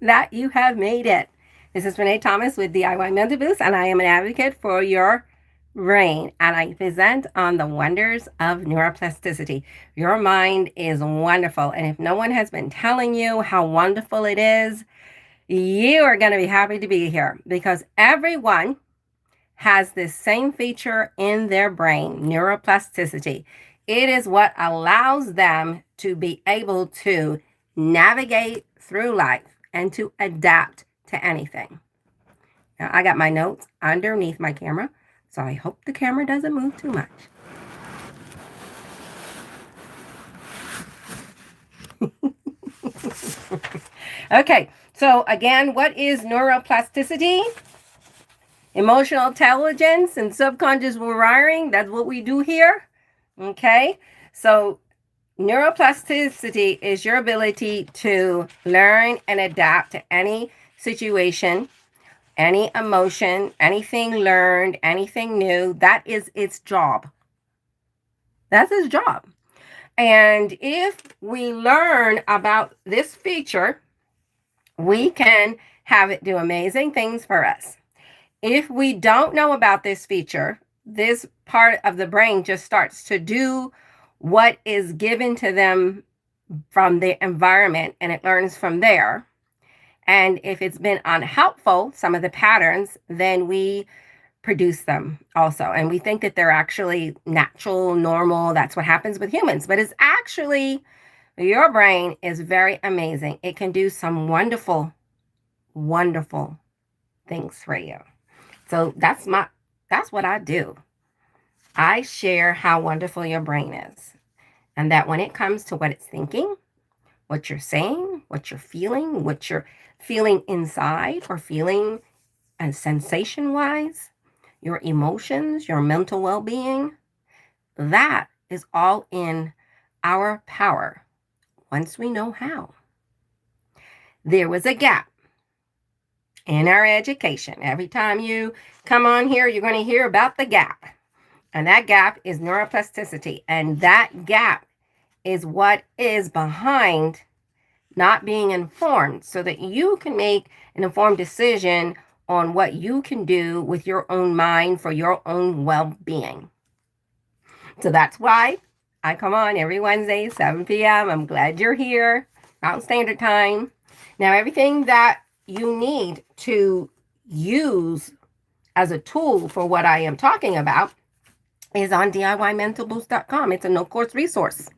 that you have made it. This is Renee Thomas with DIY Mental Boost, and I am an advocate for your brain. And I present on the wonders of neuroplasticity. Your mind is wonderful. And if no one has been telling you how wonderful it is, you are going to be happy to be here because everyone has this same feature in their brain, neuroplasticity. It is what allows them to be able to navigate through life and to adapt to anything. Now, I got my notes underneath my camera, so I hope the camera doesn't move too much. Okay, so again, what is neuroplasticity? Emotional intelligence and subconscious wiring. That's what we do here. Okay, so neuroplasticity is your ability to learn and adapt to any situation, any emotion, anything learned, anything new. That is its job. That's its job. And if we learn about this feature, we can have it do amazing things for us. If we don't know about this feature, this part of the brain just starts to do what is given to them from the environment and it learns from there. And if it's been unhelpful, some of the patterns, then we produce them also. And we think that they're actually natural, normal. That's what happens with humans. But it's actually, your brain is very amazing. It can do some wonderful, wonderful things for you. So that's what I do. I share how wonderful your brain is. And that when it comes to what it's thinking, what you're saying, what you're feeling inside or feeling and sensation wise, your emotions, your mental well-being, that is all in our power once we know how. There was a gap in our education. Every time you come on here, you're going to hear about the gap. And that gap is neuroplasticity. And that gap is what is behind not being informed so that you can make an informed decision on what you can do with your own mind for your own well-being. So that's why I come on every Wednesday, 7 p.m. I'm glad you're here, Mountain Standard Time. Now, everything that you need to use as a tool for what I am talking about is on DIYmentalboost.com. It's a no-course resource.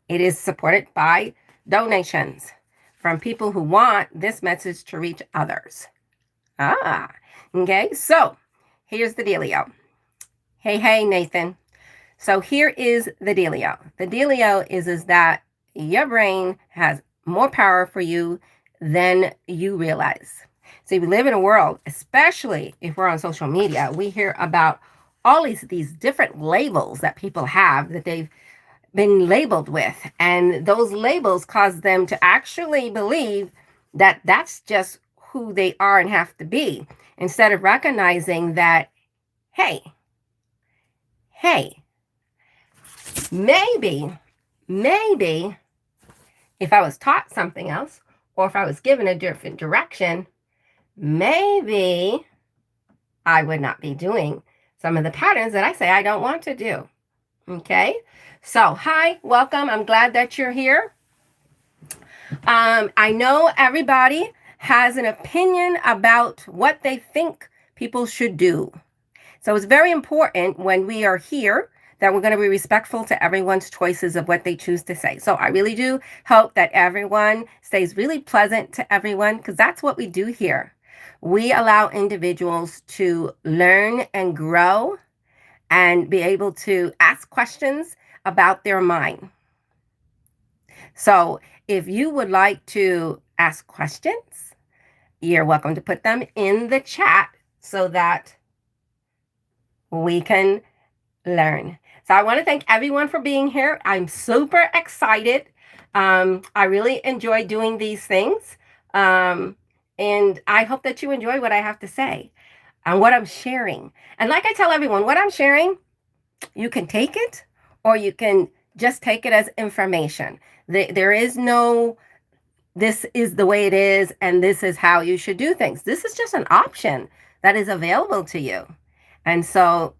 It is supported by donations from people who want this message to reach others. Okay, so here's the dealio. Hey, Nathan. So here is the dealio. The dealio is that your brain has more power for you than you realize. See, we live in a world, especially if we're on social media, we hear about all these different labels that people have that they've been labeled with. And those labels cause them to actually believe that that's just who they are and have to be, instead of recognizing that, hey, maybe if I was taught something else, or if I was given a different direction, maybe I would not be doing some of the patterns that I say I don't want to do. Okay, so hi, welcome. I'm glad that you're here. I know everybody has an opinion about what they think people should do. So it's very important when we are here that we're going to be respectful to everyone's choices of what they choose to say. So I really do hope that everyone stays really pleasant to everyone, because that's what we do here. We allow individuals to learn and grow and be able to ask questions about their mind. So if you would like to ask questions, you're welcome to put them in the chat so that we can learn. So I want to thank everyone for being here. I'm super excited. I really enjoy doing these things. And I hope that you enjoy what I have to say and what I'm sharing. And like I tell everyone, what I'm sharing, you can take it or you can just take it as information. There is no this is the way it is, and this is how you should do things. This is just an option that is available to you. And so,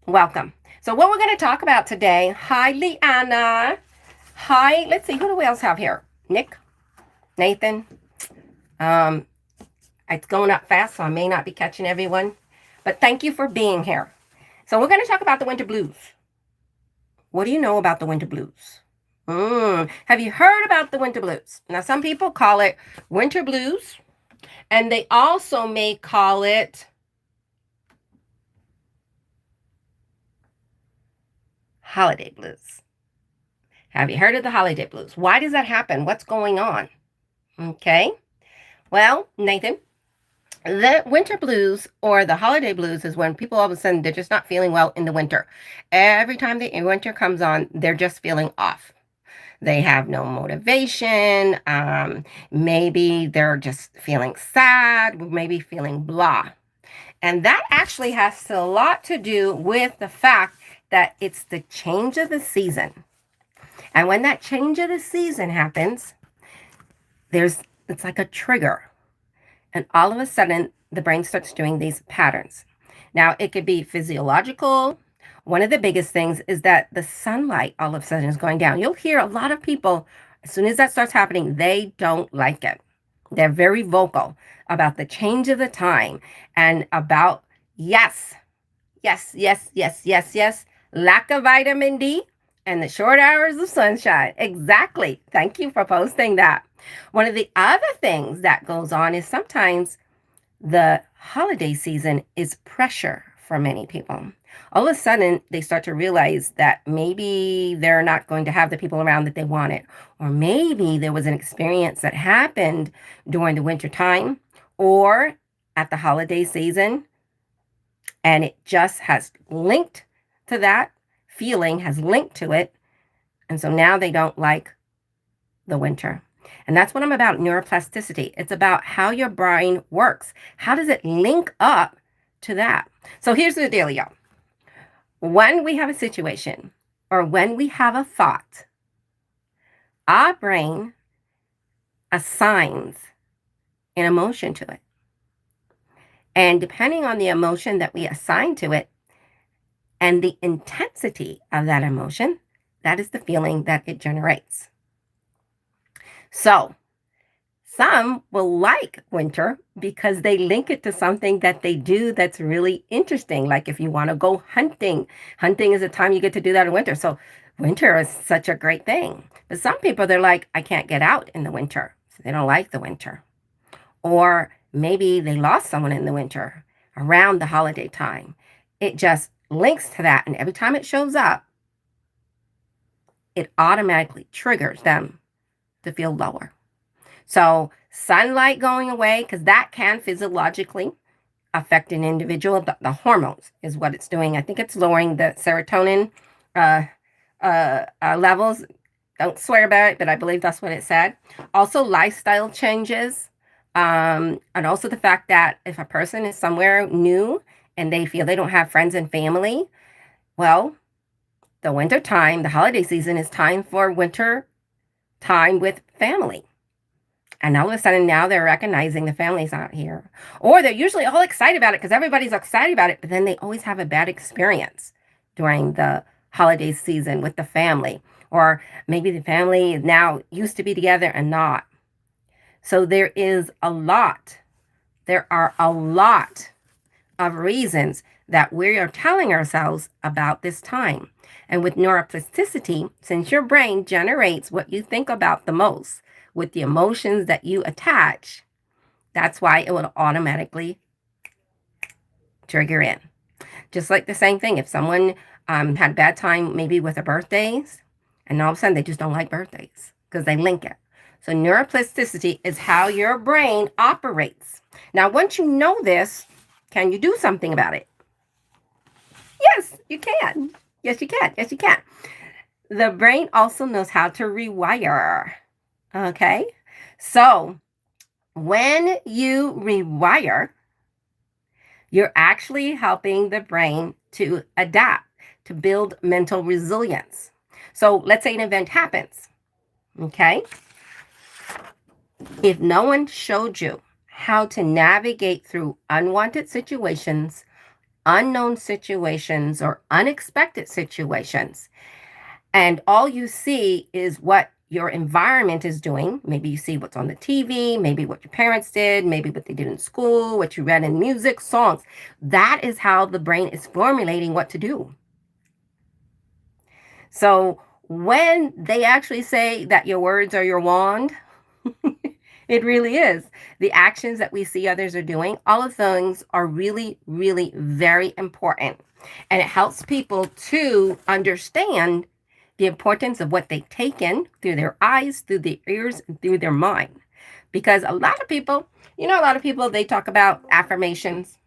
welcome. So what we're going to talk about today, hi, Leanna. Hi, let's see, who do we else have here? Nick, Nathan. It's going up fast, so I may not be catching everyone. But thank you for being here. So we're going to talk about the winter blues. What do you know about the winter blues? Have you heard about the winter blues? Now, some people call it winter blues, and they also may call it holiday blues. Have you heard of the holiday blues? Why does that happen? What's going on? Okay. Well, Nathan, the winter blues or the holiday blues is when people all of a sudden, they're just not feeling well in the winter. Every time the winter comes on, they're just feeling off. They have no motivation. Maybe they're just feeling sad, maybe feeling blah. And that actually has a lot to do with the fact that it's the change of the season. And when that change of the season happens, it's like a trigger. And all of a sudden, the brain starts doing these patterns. Now, it could be physiological. One of the biggest things is that the sunlight all of a sudden is going down. You'll hear a lot of people, as soon as that starts happening, they don't like it. They're very vocal about the change of the time and about, yes, lack of vitamin D and the short hours of sunshine. Exactly. Thank you for posting that. One of the other things that goes on is sometimes the holiday season is pressure for many people. All of a sudden, they start to realize that maybe they're not going to have the people around that they wanted. Or maybe there was an experience that happened during the winter time or at the holiday season, and it just has linked to that feeling, has linked to it. And so now they don't like the winter. And that's what I'm about, neuroplasticity. It's about how your brain works. How does it link up to that? So here's the deal, y'all. When we have a situation or when we have a thought, our brain assigns an emotion to it. And depending on the emotion that we assign to it and the intensity of that emotion, that is the feeling that it generates. So some will like winter because they link it to something that they do that's really interesting. Like if you want to go hunting, hunting is a time you get to do that in winter. So winter is such a great thing. But some people, they're like, I can't get out in the winter. So they don't like the winter. Or maybe they lost someone in the winter around the holiday time. It just links to that. And every time it shows up, it automatically triggers them to feel lower. So sunlight going away, because that can physiologically affect an individual. The hormones is what it's doing. I think it's lowering the serotonin levels. Don't swear about it, but I believe that's what it said. Also, lifestyle changes. And also the fact that if a person is somewhere new and they feel they don't have friends and family, well, the winter time, the holiday season is time for winter time with family. And all of a sudden now they're recognizing the family's not here. Or they're usually all excited about it because everybody's excited about it, but then they always have a bad experience during the holiday season with the family. Or maybe the family now used to be together and not. So there are a lot of reasons that we are telling ourselves about this time. And with neuroplasticity, since your brain generates what you think about the most with the emotions that you attach, that's why it will automatically trigger in. Just like the same thing, if someone had a bad time maybe with their birthdays, and all of a sudden they just don't like birthdays because they link it. So neuroplasticity is how your brain operates. Now, once you know this, can you do something about it? Yes, you can. Yes, you can. Yes, you can. The brain also knows how to rewire. Okay? So when you rewire, you're actually helping the brain to adapt, to build mental resilience. So let's say an event happens. Okay? If no one showed you how to navigate through unwanted situations, unknown situations, or unexpected situations, and all you see is what your environment is doing, maybe you see what's on the TV, maybe what your parents did, maybe what they did in school, what you read in music, songs, that is how the brain is formulating what to do. So when they actually say that your words are your wand, it really is. The actions that we see others are doing, all of those are really, really very important. And it helps people to understand the importance of what they take in through their eyes, through their ears, and through their mind. Because a lot of people, a lot of people, they talk about affirmations.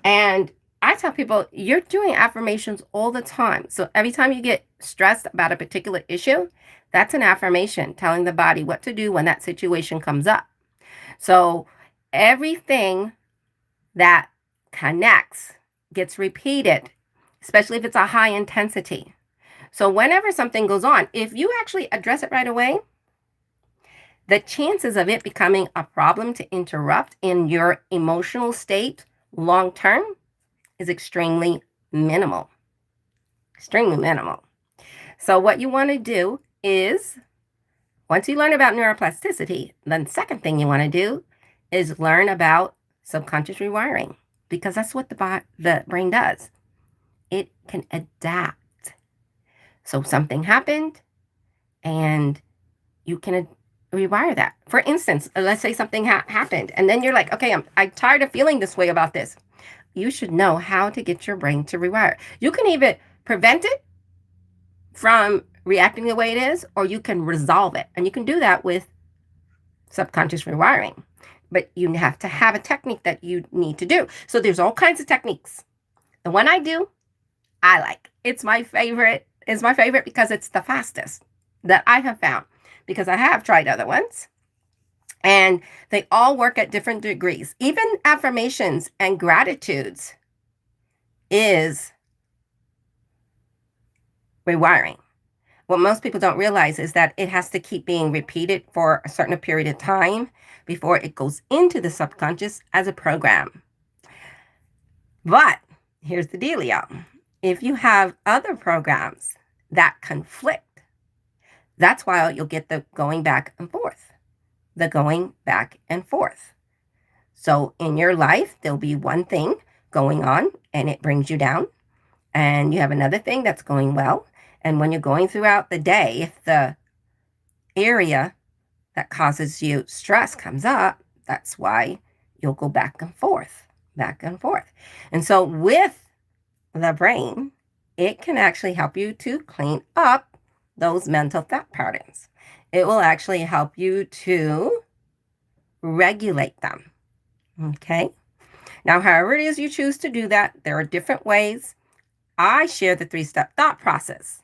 And I tell people, you're doing affirmations all the time. So every time you get stressed about a particular issue, that's an affirmation telling the body what to do when that situation comes up. So everything that connects gets repeated, especially if it's a high intensity. So whenever something goes on, if you actually address it right away, the chances of it becoming a problem to interrupt in your emotional state long term is extremely minimal. Extremely minimal. So what you want to do is, once you learn about neuroplasticity, then the second thing you want to do is learn about subconscious rewiring, because that's what the brain does. It can adapt. So something happened and you can rewire that. For instance, let's say something happened and then you're like, okay, I'm tired of feeling this way about this. You should know how to get your brain to rewire. You can even prevent it from reacting the way it is, or you can resolve it. And you can do that with subconscious rewiring. But you have to have a technique that you need to do. So there's all kinds of techniques. The one I do, I like. It's my favorite. It's my favorite because it's the fastest that I have found, because I have tried other ones. And they all work at different degrees. Even affirmations and gratitudes is rewiring. What most people don't realize is that it has to keep being repeated for a certain period of time before it goes into the subconscious as a program. But here's the dealio. If you have other programs that conflict, that's why you'll get the going back and forth. The going back and forth. So in your life, there'll be one thing going on and it brings you down. And you have another thing that's going well. And when you're going throughout the day, if the area that causes you stress comes up, that's why you'll go back and forth, back and forth. And so with the brain, it can actually help you to clean up those mental thought patterns. It will actually help you to regulate them. Okay? Now, however it is you choose to do that, there are different ways. I share the 3-step thought process.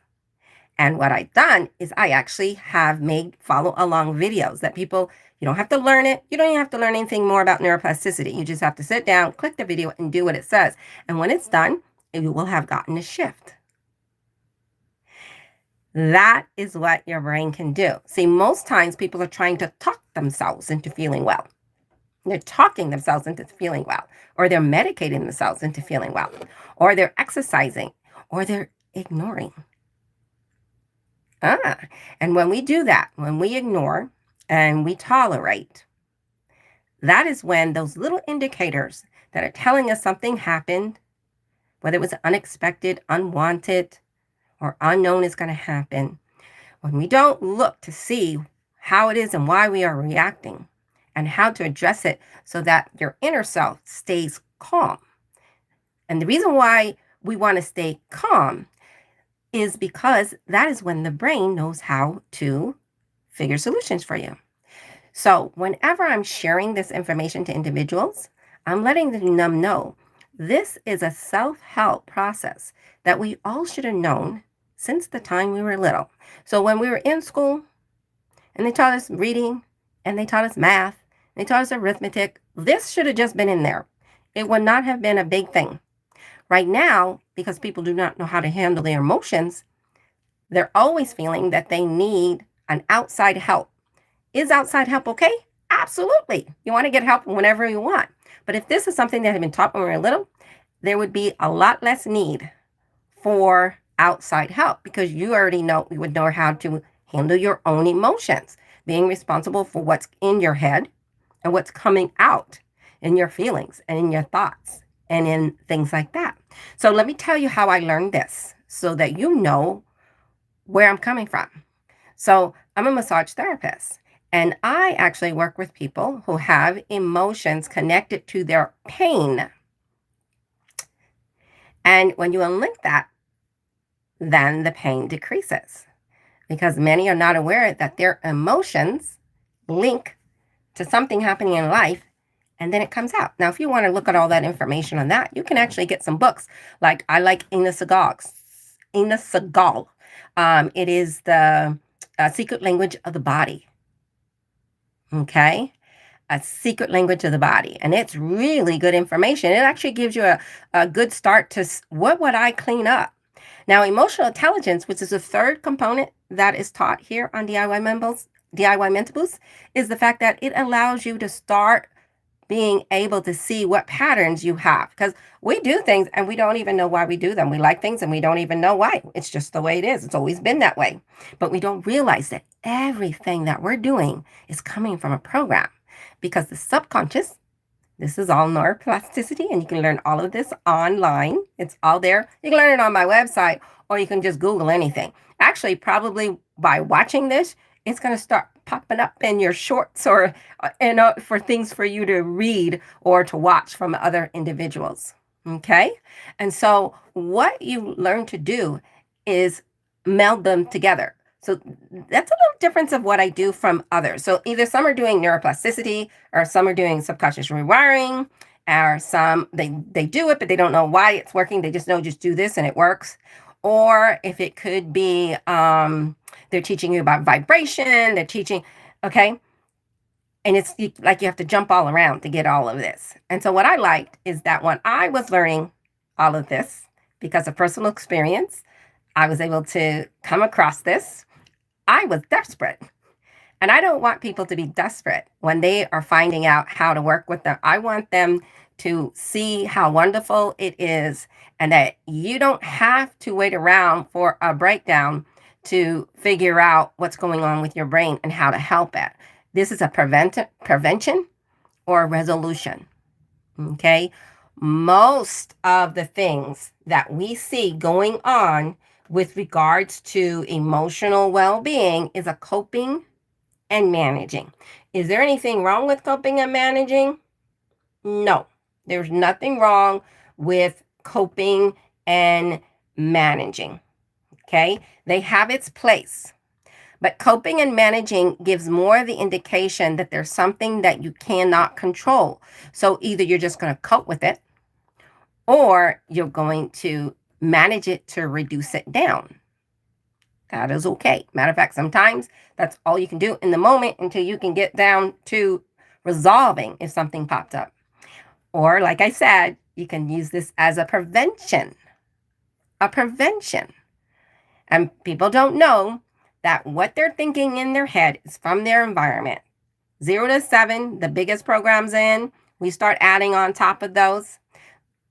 And what I've done is I actually have made follow along videos that people, you don't have to learn it. You don't even have to learn anything more about neuroplasticity. You just have to sit down, click the video, and do what it says. And when it's done, you will have gotten a shift. That is what your brain can do. See, most times people are trying to talk themselves into feeling well. They're talking themselves into feeling well, or they're medicating themselves into feeling well, or they're exercising, or they're ignoring. And when we do that, when we ignore and we tolerate, that is when those little indicators that are telling us something happened, whether it was unexpected, unwanted, or unknown is going to happen, when we don't look to see how it is and why we are reacting and how to address it so that your inner self stays calm. And the reason why we want to stay calm is because that is when the brain knows how to figure solutions for you. So whenever I'm sharing this information to individuals, I'm letting them know this is a self-help process that we all should have known since the time we were little. So when we were in school and they taught us reading and they taught us math, and they taught us arithmetic, this should have just been in there. It would not have been a big thing. Right now, because people do not know how to handle their emotions, they're always feeling that they need an outside help. Is outside help okay? Absolutely. You want to get help whenever you want. But if this is something that had been taught when we were little, there would be a lot less need for outside help because you already know, you would know how to handle your own emotions, being responsible for what's in your head and what's coming out in your feelings and in your thoughts and in things like that. So let me tell you how I learned this so that you know where I'm coming from. So I'm a massage therapist, and I actually work with people who have emotions connected to their pain. And when you unlink that, then the pain decreases because many are not aware that their emotions link to something happening in life and then it comes out. Now, if you want to look at all that information on that, you can actually get some books. Like I like Ina Segal's. It is the Secret Language of the Body. Okay? A secret language of the body. And it's really good information. It actually gives you a good start to what would I clean up? Now, emotional intelligence, which is the third component that is taught here on DIY Mentables, is the fact that it allows you to start being able to see what patterns you have. Because we do things and we don't even know why we do them. We like things and we don't even know why. It's just the way it is. It's always been that way. But we don't realize that everything that we're doing is coming from a program. Because the subconscious, this is all neuroplasticity, and you can learn all of this online. It's all there. You can learn it on my website, or you can just Google anything. Actually, probably by watching this, it's going to start popping up in your shorts or for things for you to read or to watch from other individuals. Okay? And so what you learn to do is meld them together. So that's a little difference of what I do from others. So either some are doing neuroplasticity or some are doing subconscious rewiring, or some they do it, but they don't know why it's working. They just know just do this and it works. Or if it could be they're teaching you about vibration, they're teaching, okay? And it's like you have to jump all around to get all of this. And so what I liked is that when I was learning all of this, because of personal experience, I was able to come across this. I was desperate. And I don't want people to be desperate when they are finding out how to work with them. I want them to see how wonderful it is and that you don't have to wait around for a breakdown to figure out what's going on with your brain and how to help it. This is a prevention or a resolution. Okay? Most of the things that we see going on with regards to emotional well-being is a coping and managing. Is there anything wrong with coping and managing? No, there's nothing wrong with coping and managing. Okay, they have its place. But coping and managing gives more the indication that there's something that you cannot control. So either you're just going to cope with it or you're going to manage it to reduce it down. That is okay. Matter of fact, sometimes that's all you can do in the moment until you can get down to resolving if something popped up. Or like I said, you can use this as a prevention. A prevention. And people don't know that what they're thinking in their head is from their environment. 0 to 7, the biggest programs in, we start adding on top of those.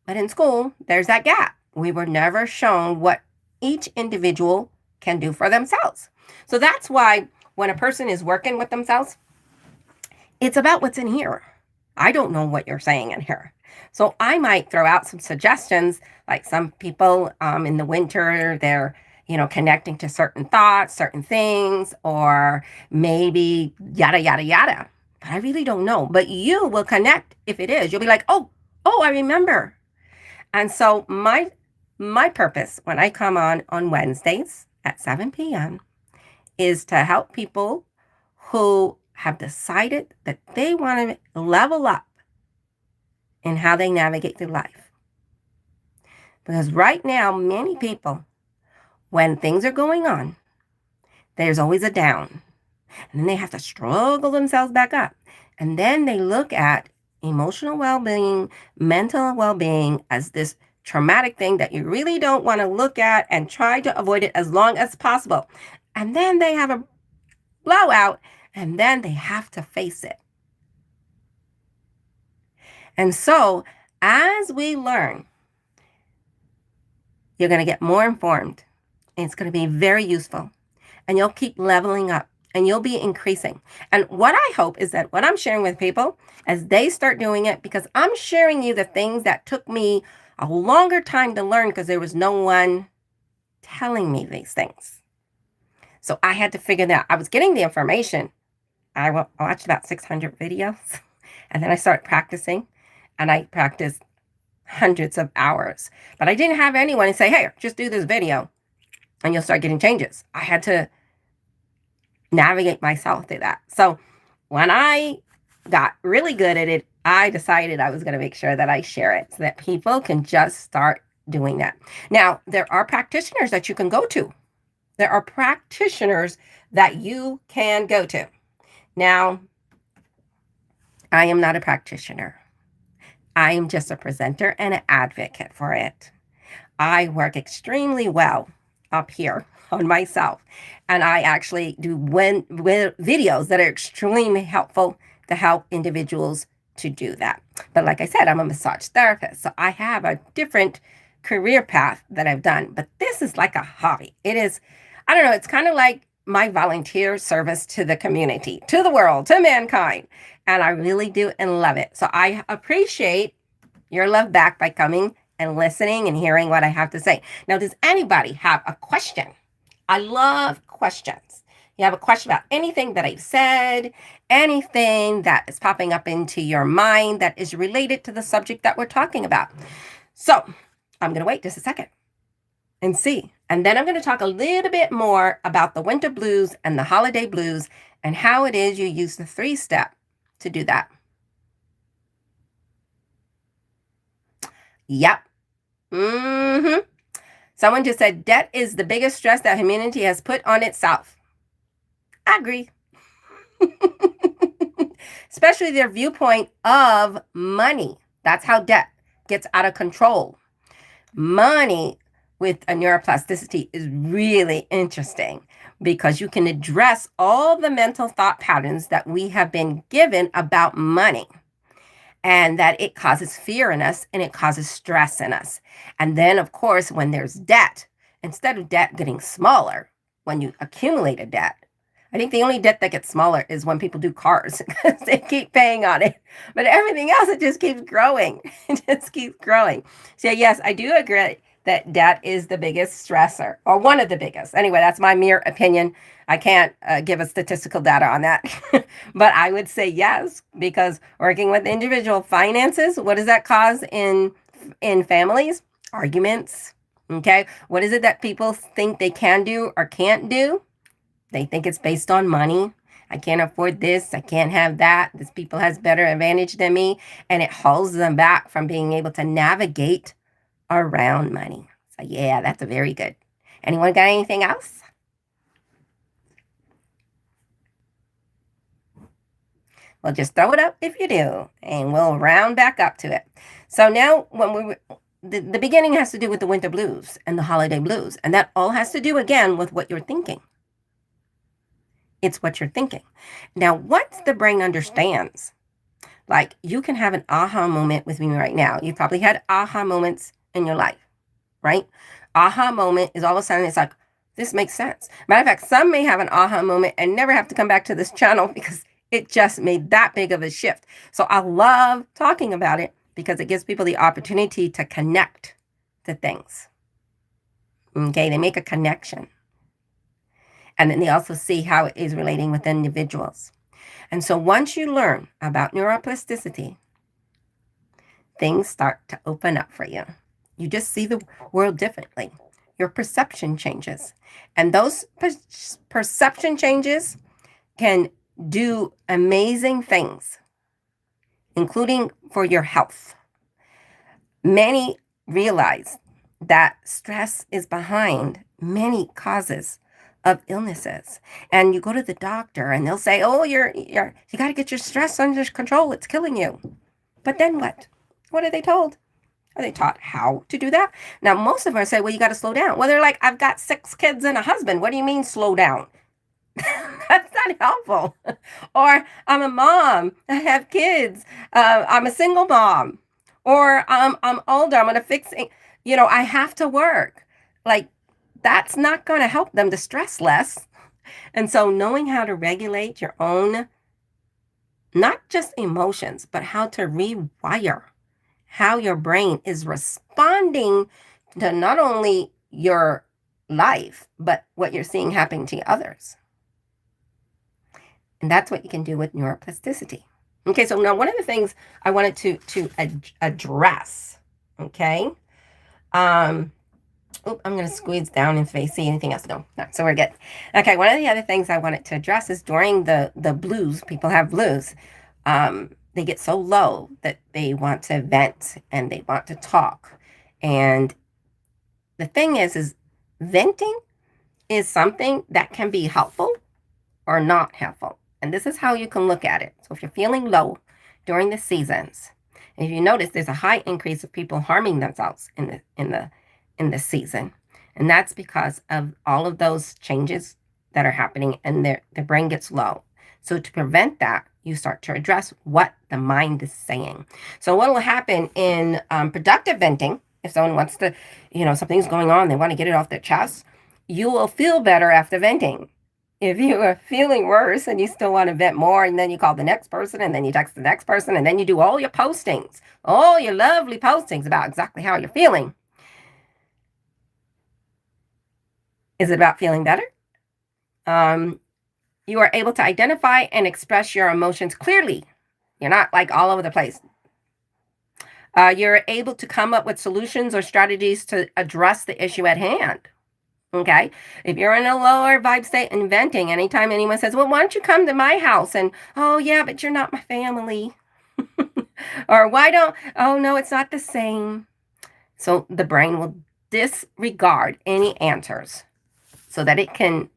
But in school, there's that gap. We were never shown what each individual can do for themselves. So that's why when a person is working with themselves, it's about what's in here. I don't know what you're saying in here. So I might throw out some suggestions, like some people in the winter, they're connecting to certain thoughts, certain things, or maybe yada, yada, yada. But I really don't know. But you will connect if it is. You'll be like, oh, I remember. And so my purpose when I come on Wednesdays at 7 p.m. is to help people who have decided that they want to level up in how they navigate through life. Because right now, many people, when things are going on, there's always a down. And then they have to struggle themselves back up. And then they look at emotional well-being, mental well-being as this traumatic thing that you really don't want to look at and try to avoid it as long as possible. And then they have a blowout and then they have to face it. And so as we learn, you're going to get more informed. And it's going to be very useful. And you'll keep leveling up and you'll be increasing. And what I hope is that what I'm sharing with people, as they start doing it, because I'm sharing you the things that took me a longer time to learn because there was no one telling me these things. So I had to figure that out. I was getting the information. I watched about 600 videos and then I started practicing and I practiced hundreds of hours. But I didn't have anyone say, hey, just do this video and you'll start getting changes. I had to navigate myself through that. So when I got really good at it, I decided I was going to make sure that I share it so that people can just start doing that. Now, there are practitioners that you can go to. There are practitioners that you can go to. Now, I am not a practitioner. I am just a presenter and an advocate for it. I work extremely well up here on myself. And I actually do videos that are extremely helpful to help individuals to do that. But like I said, I'm a massage therapist. So I have a different career path that I've done. But this is like a hobby. It is, I don't know, it's kind of like my volunteer service to the community, to the world, to mankind. And I really do and love it. So I appreciate your love back by coming and listening and hearing what I have to say. Now, does anybody have a question? I love questions. You have a question about anything that I've said, anything that is popping up into your mind that is related to the subject that we're talking about. So I'm going to wait just a second and see. And then I'm going to talk a little bit more about the winter blues and the holiday blues and how it is you use the 3-step to do that. Yep. Someone just said debt is the biggest stress that humanity has put on itself. I agree. Especially their viewpoint of money. That's how debt gets out of control. Money with a neuroplasticity is really interesting because you can address all the mental thought patterns that we have been given about money. And that it causes fear in us and it causes stress in us. And then, of course, when there's debt, instead of debt getting smaller, when you accumulate a debt, I think the only debt that gets smaller is when people do cars because they keep paying on it. But everything else, it just keeps growing. It just keeps growing. So yes, I do agree that debt is the biggest stressor, or one of the biggest. Anyway, that's my mere opinion. I can't give a statistical data on that. But I would say yes, because working with individual finances, what does that cause in families? Arguments. Okay. What is it that people think they can do or can't do? They think it's based on money. I can't afford this. I can't have that. This people has better advantage than me. And it holds them back from being able to navigate around money. So yeah, that's a very good. Anyone got anything else? Well, just throw it up if you do, and we'll round back up to it. So now when the beginning has to do with the winter blues and the holiday blues, and that all has to do again with what you're thinking. It's what you're thinking. Now, once the brain understands, like you can have an aha moment with me right now. You've probably had aha moments in your life, right? Aha moment is all of a sudden it's like, this makes sense. Matter of fact, some may have an aha moment and never have to come back to this channel because it just made that big of a shift. So I love talking about it because it gives people the opportunity to connect to things. Okay, they make a connection. And then they also see how it is relating with individuals. And so once you learn about neuroplasticity, things start to open up for you. You just see the world differently. Your perception changes. And those perception changes can do amazing things, including for your health. Many realize that stress is behind many causes of illnesses. And you go to the doctor and they'll say, oh, you got to get your stress under control. It's killing you. But then what? What are they told? Are they taught how to do that? Now, most of them say, well, you got to slow down. Well, they're like, I've got 6 kids and a husband. What do you mean slow down? That's not helpful. Or I'm a mom, I have kids, I'm a single mom, or I'm older, I'm gonna fix it. I have to work. Like, that's not gonna help them to stress less. And so knowing how to regulate your own, not just emotions, but how to rewire how your brain is responding to not only your life, but what you're seeing happening to others. And that's what you can do with neuroplasticity. Okay, so now one of the things I wanted to address, okay? I'm going to squeeze down if I see anything else. No, so we're good. Okay, one of the other things I wanted to address is during the blues, people have blues. They get so low that they want to vent and they want to talk. And the thing is venting is something that can be helpful or not helpful. And this is how you can look at it. So if you're feeling low during the seasons, and if you notice there's a high increase of people harming themselves in the season, and that's because of all of those changes that are happening and their brain gets low. So to prevent that, you start to address what the mind is saying. So what will happen in productive venting, if someone wants to, something's going on, they want to get it off their chest, you will feel better after venting. If you are feeling worse and you still want to vent more, and then you call the next person, and then you text the next person, and then you do all your postings, all your lovely postings about exactly how you're feeling. Is it about feeling better? You are able to identify and express your emotions clearly. You're not like all over the place. You're able to come up with solutions or strategies to address the issue at hand. Okay. If you're in a lower vibe state and venting, anytime anyone says, well, why don't you come to my house? And, oh, yeah, but you're not my family. Or oh, no, it's not the same. So the brain will disregard any answers so that it can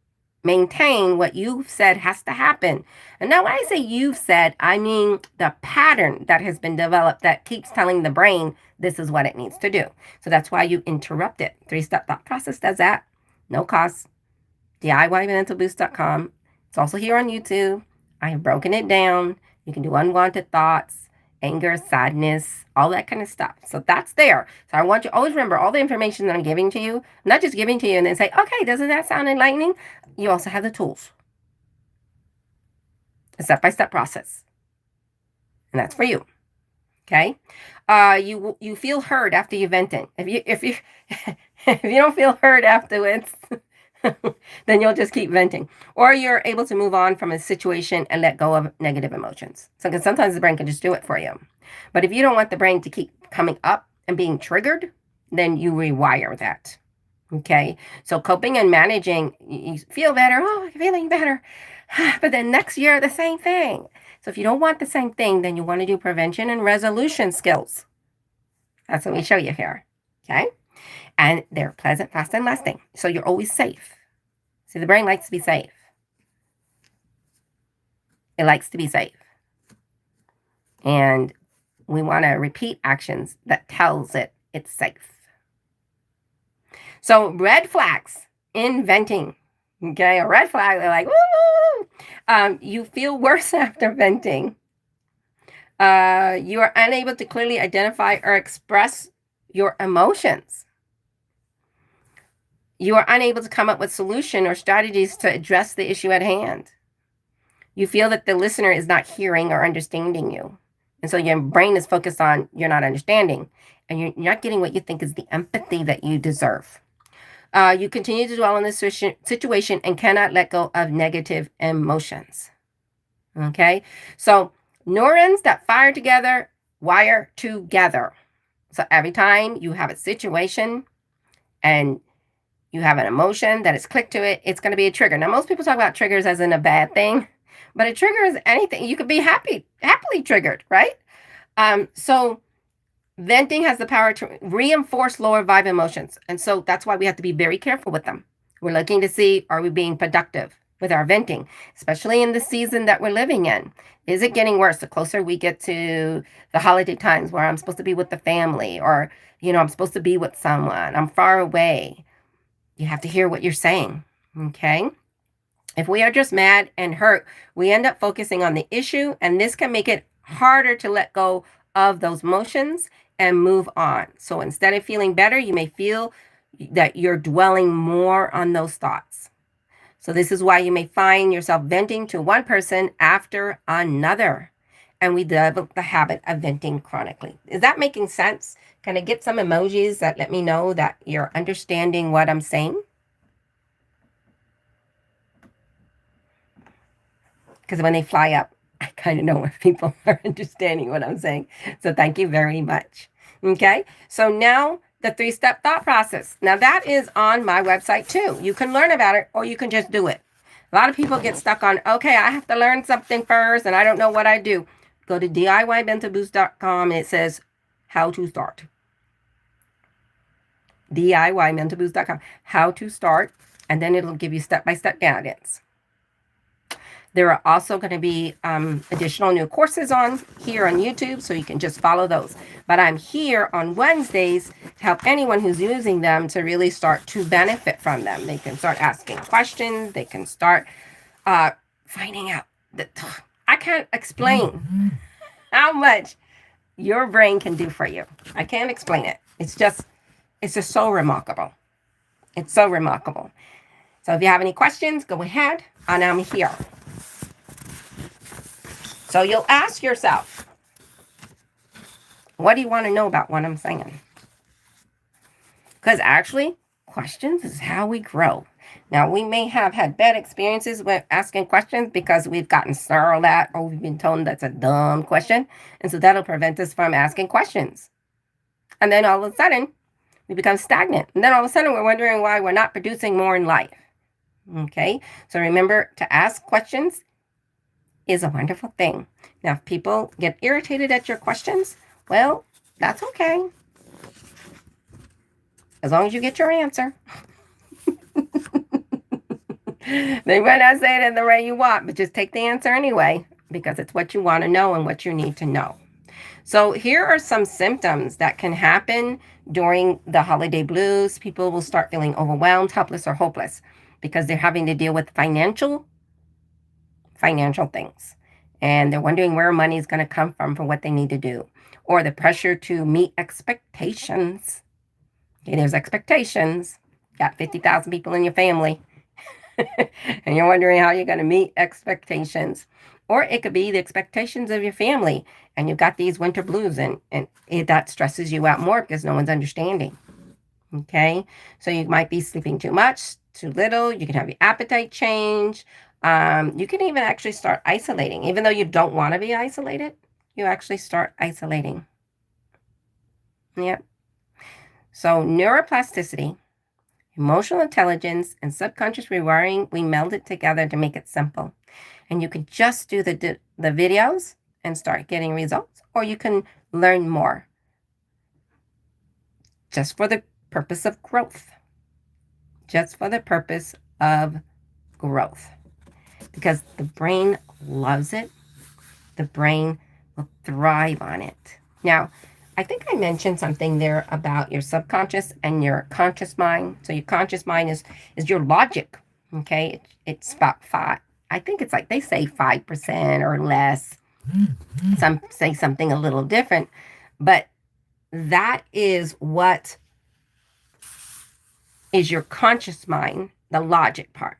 maintain what you've said has to happen. And now when I say you've said, I mean the pattern that has been developed that keeps telling the brain this is what it needs to do. So that's why you interrupt it. 3-step thought process does that. No cost. DIYmentalboost.com. It's also here on YouTube. I have broken it down. You can do unwanted thoughts, anger, sadness, all that kind of stuff. So that's there. So I want you to always remember all the information that I'm giving to you. I'm not just giving to you and then say, okay, doesn't that sound enlightening? You also have the tools. A step-by-step process. And that's for you. Okay? You feel heard after you venting. If you if you don't feel heard afterwards, then you'll just keep venting. Or you're able to move on from a situation and let go of negative emotions. So because sometimes the brain can just do it for you. But if you don't want the brain to keep coming up and being triggered, then you rewire that. Okay? So coping and managing, you feel better. Oh, I'm feeling better. But then next year, the same thing. So if you don't want the same thing, then you want to do prevention and resolution skills. That's what we show you here. Okay? And they're pleasant, fast, and lasting. So you're always safe. See, the brain likes to be safe. It likes to be safe. And we want to repeat actions that tells it it's safe. So red flags in venting. Okay, a red flag, they're like, woo! You feel worse after venting. You are unable to clearly identify or express your emotions. You are unable to come up with solution or strategies to address the issue at hand. You feel that the listener is not hearing or understanding you. And so your brain is focused on you're not understanding, and you're not getting what you think is the empathy that you deserve. You continue to dwell on this situation and cannot let go of negative emotions. Okay? So neurons that fire together wire together. So every time you have a situation and you have an emotion that is clicked to it, it's going to be a trigger. Now, most people talk about triggers as in a bad thing, but a trigger is anything. You could be happily triggered, right? So venting has the power to reinforce lower vibe emotions. And so that's why we have to be very careful with them. We're looking to see, are we being productive with our venting, especially in the season that we're living in? Is it getting worse the closer we get to the holiday times where I'm supposed to be with the family, or, I'm supposed to be with someone, I'm far away? You have to hear what you're saying, okay? If we are just mad and hurt, we end up focusing on the issue, and this can make it harder to let go of those emotions and move on. So instead of feeling better, you may feel that you're dwelling more on those thoughts. So this is why you may find yourself venting to one person after another. And we develop the habit of venting chronically. Is that making sense? Can I get some emojis that let me know that you're understanding what I'm saying? Because when they fly up, I kind of know if people are understanding what I'm saying. So thank you very much. Okay, so now the 3-step thought process. Now that is on my website too. You can learn about it or you can just do it. A lot of people get stuck on, okay, I have to learn something first and I don't know what I do. Go to DIYmentalboost.com and it says how to start. DIYmentalboost.com, how to start, and then it'll give you step-by-step guidance. There are also going to be additional new courses on here on YouTube, so you can just follow those. But I'm here on Wednesdays to help anyone who's using them to really start to benefit from them. They can start asking questions. They can start finding out that I can't explain how much your brain can do for you. I can't explain it. It's just so remarkable. It's so remarkable. So if you have any questions, go ahead, and I'm here. So you'll ask yourself, what do you want to know about what I'm saying? Because actually, questions is how we grow. Now, we may have had bad experiences with asking questions because we've gotten snarled at or we've been told that's a dumb question. And so that'll prevent us from asking questions. And then all of a sudden, we become stagnant. And then all of a sudden, we're wondering why we're not producing more in life. Okay? So remember to ask questions is a wonderful thing. Now, if people get irritated at your questions, well, that's okay. As long as you get your answer. They might not say it in the way you want, but just take the answer anyway, because it's what you want to know and what you need to know. So here are some symptoms that can happen during the holiday blues. People will start feeling overwhelmed, helpless, or hopeless because they're having to deal with financial things. And they're wondering where money is going to come from for what they need to do. Or the pressure to meet expectations. Okay, there's expectations. Got 50,000 people in your family. And you're wondering how you're going to meet expectations. Or it could be the expectations of your family. And you've got these winter blues. And that stresses you out more because no one's understanding. Okay? So you might be sleeping too much, too little. You can have your appetite change. You can even actually start isolating. Even though you don't want to be isolated, you actually start isolating. Yep. So neuroplasticity, emotional intelligence, and subconscious rewiring, we meld it together to make it simple. And you can just do the videos and start getting results, or you can learn more just for the purpose of growth. Just for the purpose of growth. Because the brain loves it. The brain will thrive on it. Now, I think I mentioned something there about your subconscious and your conscious mind. So your conscious mind is your logic, okay? It's about 5. I think it's like they say 5% or less. Some say something a little different. But that is what is your conscious mind, the logic part.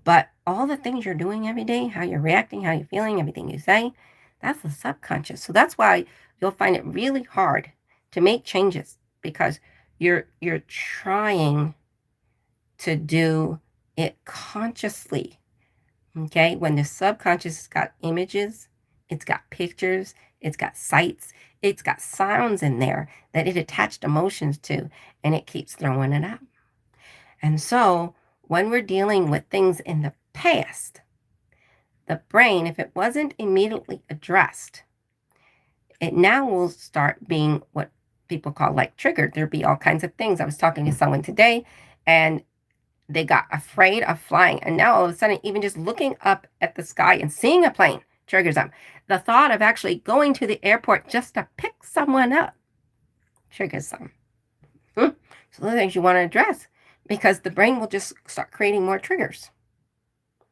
But all the things you're doing every day, how you're reacting, how you're feeling, everything you say, that's the subconscious. So that's why you'll find it really hard to make changes because you're trying to do it consciously. Okay? When the subconscious has got images, it's got pictures, it's got sights, it's got sounds in there that it attached emotions to, and it keeps throwing it out. And so when we're dealing with things in the past, the brain, if it wasn't immediately addressed, it now will start being what people call like triggered. There'll be all kinds of things. I was talking to someone today and they got afraid of flying. And now all of a sudden, even just looking up at the sky and seeing a plane triggers them. The thought of actually going to the airport just to pick someone up triggers them. So those are things you want to address. Because the brain will just start creating more triggers.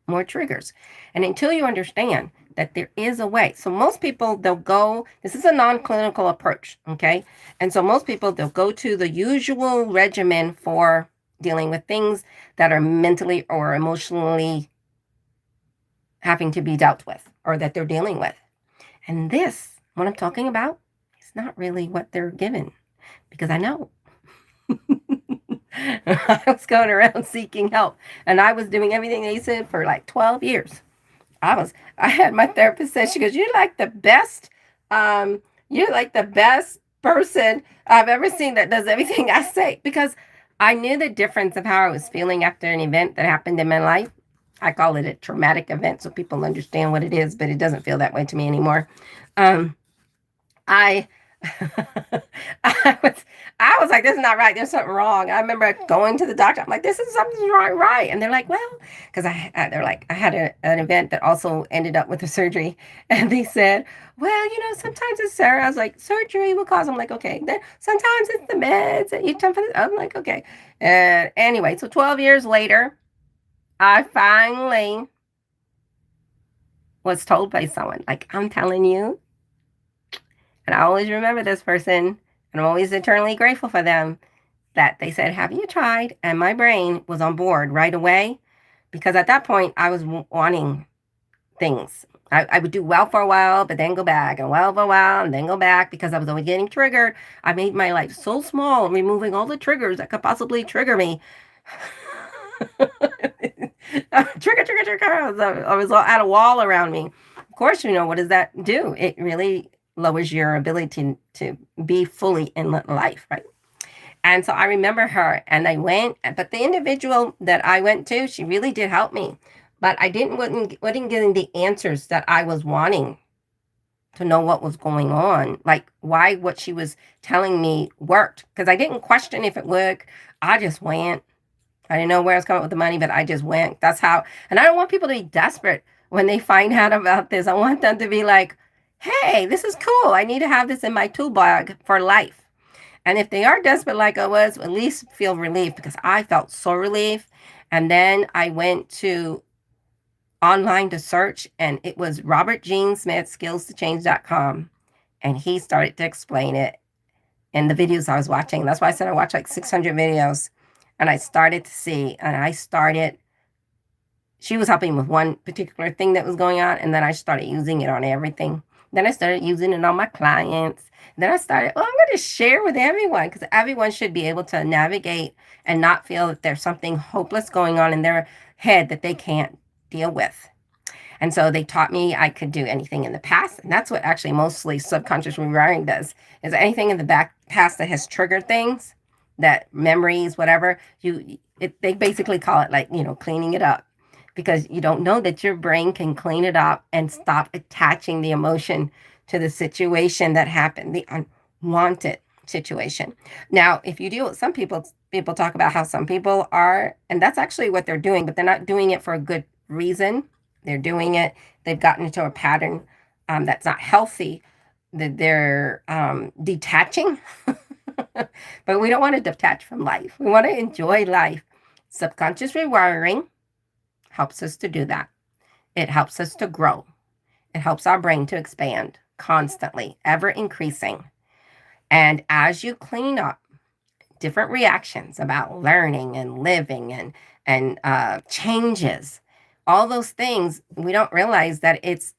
more triggers. And until you understand that there is a way. So most people, they'll go, this is a non-clinical approach, okay? And so most people, they'll go to the usual regimen for dealing with things that are mentally or emotionally having to be dealt with or that they're dealing with. And this, what I'm talking about, is not really what they're given, because I know. I was going around seeking help, and I was doing everything they said for like 12 years. I had my therapist say, she goes, you're like the best person I've ever seen that does everything I say, because I knew the difference of how I was feeling after an event that happened in my life. I call it a traumatic event so people understand what it is, but it doesn't feel that way to me anymore. Um, I I was like, this is not right. There's something wrong. I remember going to the doctor. I'm like, this is something's wrong, right? And they're like, well, because they're like, I had an event that also ended up with a surgery, and they said, well, sometimes it's Sarah. I was like, surgery will cause. I'm like, okay. Then sometimes it's the meds that you jump. I'm like, okay. And anyway, so 12 years later, I finally was told by someone, like, I'm telling you. And I always remember this person, and I'm always eternally grateful for them, that they said, have you tried? And my brain was on board right away, because at that point, I was wanting things. I would do well for a while, but then go back, and well for a while, and then go back, because I was always getting triggered. I made my life so small, removing all the triggers that could possibly trigger me. Trigger. I was at a wall around me. Of course, what does that do? It really lowers your ability to be fully in life, right? And so I remember her, and I went, but the individual that I went to, she really did help me, but I wasn't getting the answers that I was wanting to know what was going on, like why what she was telling me worked, because I didn't question if it worked. I just went. I didn't know where I was coming with the money, but I just went. That's how. And I don't want people to be desperate when they find out about this. I want them to be like, hey, this is cool. I need to have this in my tool bag for life. And if they are desperate like I was, at least feel relief, because I felt so relieved. And then I went to online to search, and it was Robert Gene Smith, skillstochange.com. And he started to explain it in the videos I was watching. That's why I said I watched like 600 videos. And I started to see, and she was helping with one particular thing that was going on, and then I started using it on everything. Then I started using it on my clients. Then I started, I'm going to share with everyone, because everyone should be able to navigate and not feel that there's something hopeless going on in their head that they can't deal with. And so they taught me I could do anything in the past. And that's what actually mostly subconscious rewiring does, is anything in the past that has triggered things, that memories, whatever, they basically call it like, cleaning it up, because you don't know that your brain can clean it up and stop attaching the emotion to the situation that happened, the unwanted situation. Now, if you deal with some people talk about how some people are, and that's actually what they're doing, but they're not doing it for a good reason. They're doing it, they've gotten into a pattern that's not healthy, that they're detaching. But we don't want to detach from life. We want to enjoy life. Subconscious rewiring helps us to do that. It helps us to grow. It helps our brain to expand constantly, ever increasing. And as you clean up different reactions about learning and living and changes, all those things, we don't realize that it's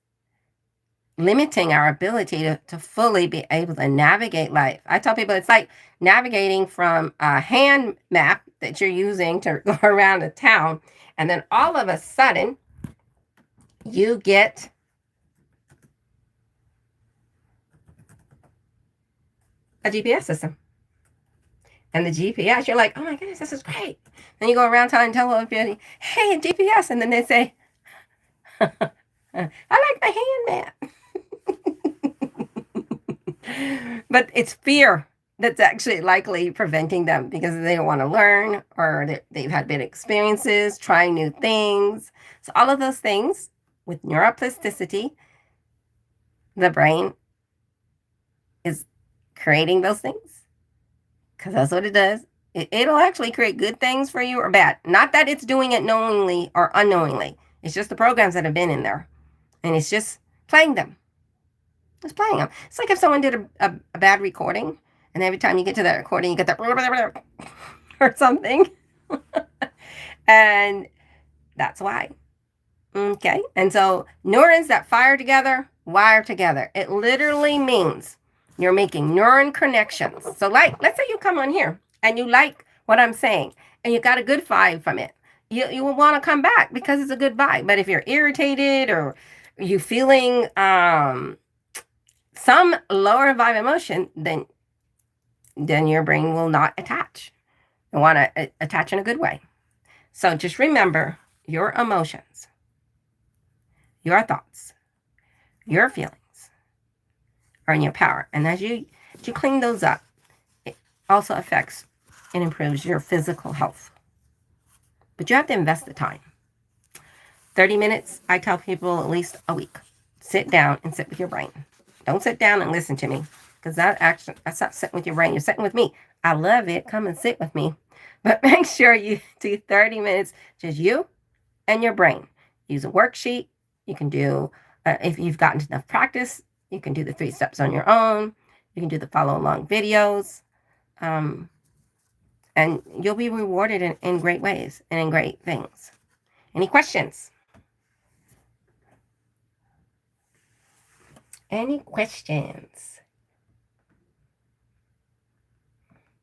limiting our ability to fully be able to navigate life. I tell people it's like navigating from a hand map that you're using to go around a town, and then all of a sudden you get a GPS system. And the GPS, you're like, oh my goodness, this is great. Then you go around town and tell everybody, hey, GPS. And then they say, I like my hand map. But it's fear that's actually likely preventing them, because they don't want to learn, or they've had bad experiences, trying new things. So all of those things, with neuroplasticity, the brain is creating those things, because that's what it does. It'll actually create good things for you or bad. Not that it's doing it knowingly or unknowingly. It's just the programs that have been in there. And it's just playing them. Just playing them. It's like if someone did a bad recording, and every time you get to that recording, you get that or something. And that's why. Okay. And so neurons that fire together, wire together. It literally means you're making neuron connections. So like, let's say you come on here and you like what I'm saying and you got a good vibe from it. You will want to come back because it's a good vibe. But if you're irritated or you feeling some lower vibe emotion, then your brain will not attach. You want to attach in a good way. So just remember your emotions, your thoughts, your feelings are in your power. And as you clean those up, it also affects and improves your physical health. But you have to invest the time. 30 minutes, I tell people at least a week. Sit down and sit with your brain. Don't sit down and listen to me, because that's not sitting with your brain. You're sitting with me. I love it. Come and sit with me. But make sure you do 30 minutes, just you and your brain. Use a worksheet. You can do, if you've gotten enough practice, you can do the 3 steps on your own. You can do the follow along videos. And you'll be rewarded in great ways and in great things. Any questions? Any questions?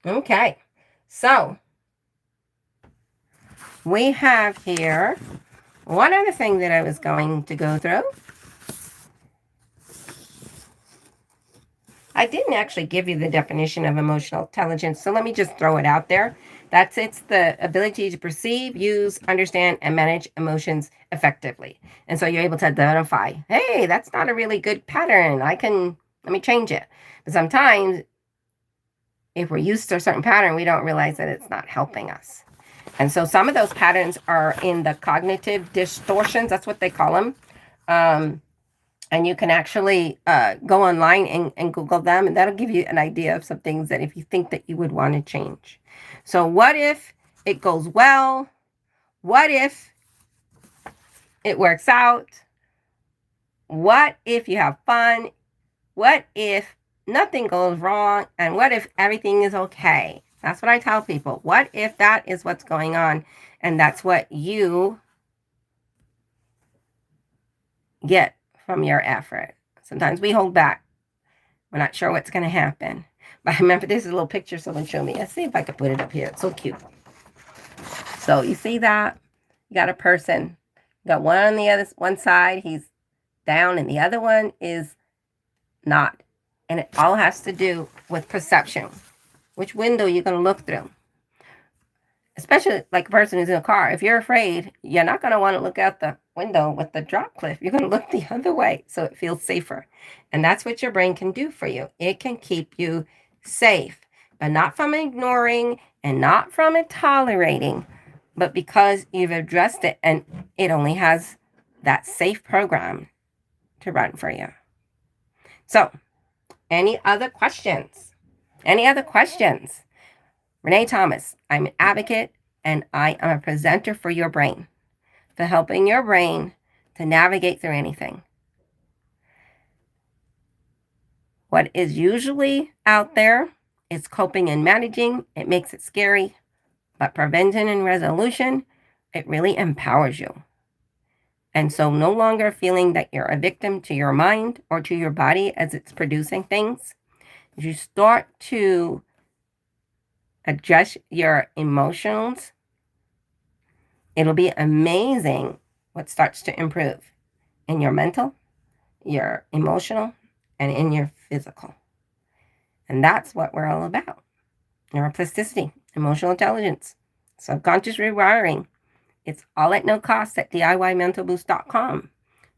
Okay, so we have here one other thing that I was going to go through. I didn't actually give you the definition of emotional intelligence, so let me just throw it out there. It's the ability to perceive, use, understand, and manage emotions effectively. And so you're able to identify, hey, that's not a really good pattern. Let me change it. But sometimes if we're used to a certain pattern, we don't realize that it's not helping us. And so some of those patterns are in the cognitive distortions. That's what they call them. And you can actually go online and Google them, and that'll give you an idea of some things that if you think that you would want to change. So what if it goes well? What if it works out? What if you have fun? What if nothing goes wrong? And what if everything is okay? That's what I tell people. What if that is what's going on, and that's what you get from your effort? Sometimes we hold back. We're not sure what's going to happen. But I remember this is a little picture someone showed me. Let's see if I could put it up here. It's so cute. So you see that? You got a person. You got one on the one side. He's down, and the other one is not. And it all has to do with perception. Which window you're going to look through. Especially like a person who's in a car. If you're afraid, you're not going to want to look out the window with the drop cliff. You're going to look the other way so it feels safer. And that's what your brain can do for you. It can keep you safe, but not from ignoring and not from it tolerating, but because you've addressed it and it only has that safe program to run for you. So, any other questions? Any other questions? Renee Thomas, I'm an advocate and I am a presenter for your brain, for helping your brain to navigate through anything. What is usually out there is coping and managing. It makes it scary, but prevention and resolution, it really empowers you. And so no longer feeling that you're a victim to your mind or to your body as it's producing things. You start to adjust your emotions. It'll be amazing what starts to improve in your mental, your emotional, and in your physical. And that's what we're all about. Neuroplasticity, emotional intelligence, subconscious rewiring. It's all at no cost at DIYmentalboost.com.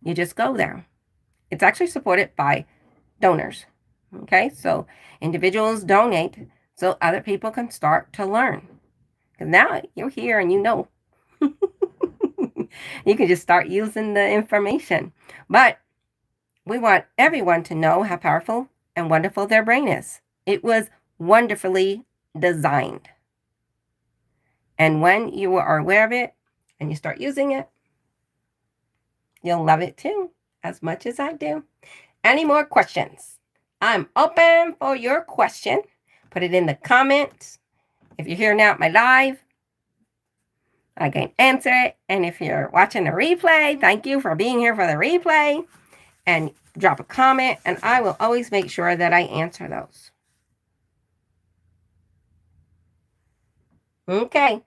You just go there. It's actually supported by donors. Okay, so individuals donate so other people can start to learn. Because now you're here and you know. You can just start using the information. But we want everyone to know how powerful and wonderful their brain is. It was wonderfully designed. And when you are aware of it and you start using it, You'll love it too, as much as I do. Any more questions? I'm open for your question. Put it in the comments. If you're here now at my live, I can answer it. And if you're watching the replay, thank you for being here for the replay. And drop a comment, and I will always make sure that I answer those. Okay,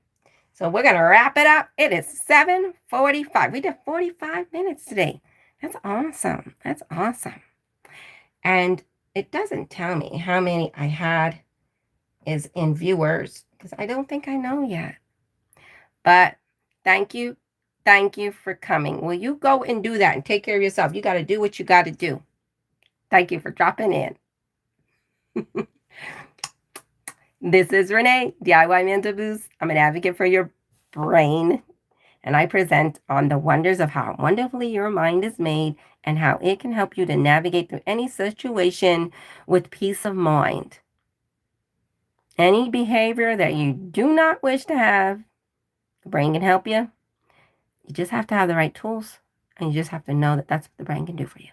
so we're going to wrap it up. It is 7:45. We did 45 minutes today. That's awesome. That's awesome. And it doesn't tell me how many I had is in viewers, because I don't think I know yet. But thank you. Thank you for coming. Will you go and do that and take care of yourself? You got to do what you got to do. Thank you for dropping in. This is Renee, DIY Mental Boost. I'm an advocate for your brain, and I present on the wonders of how wonderfully your mind is made and how it can help you to navigate through any situation with peace of mind. Any behavior that you do not wish to have, the brain can help you. You just have to have the right tools, and you just have to know that that's what the brain can do for you.